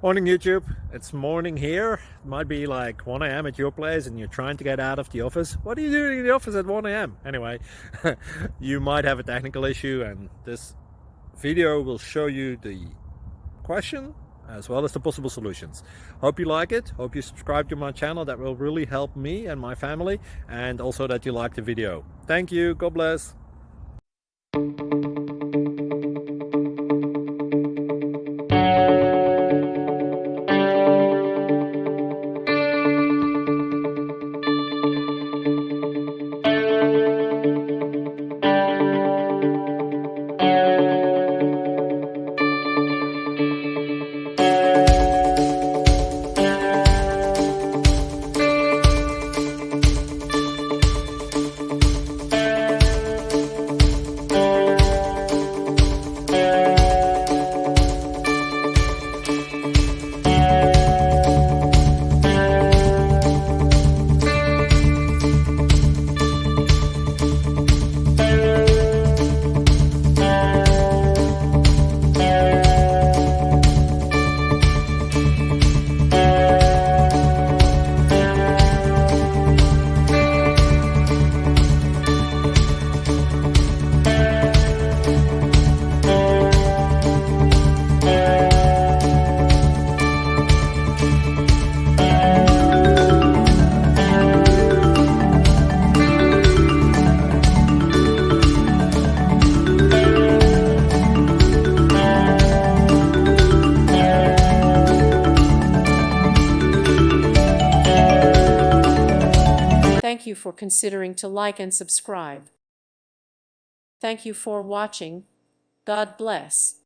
Morning YouTube, it's morning here. It might be like 1 a.m. at your place and you're trying to get out of the office. What are you doing in the office at 1 a.m.? Anyway, you might have a technical issue and this video will show you the question as well as the possible solutions. Hope you like it, hope you subscribe to my channel. That will really help me and my family, and also that you like the video. Thank you, God bless. Thank you for considering to like and subscribe. Thank you for watching. God bless.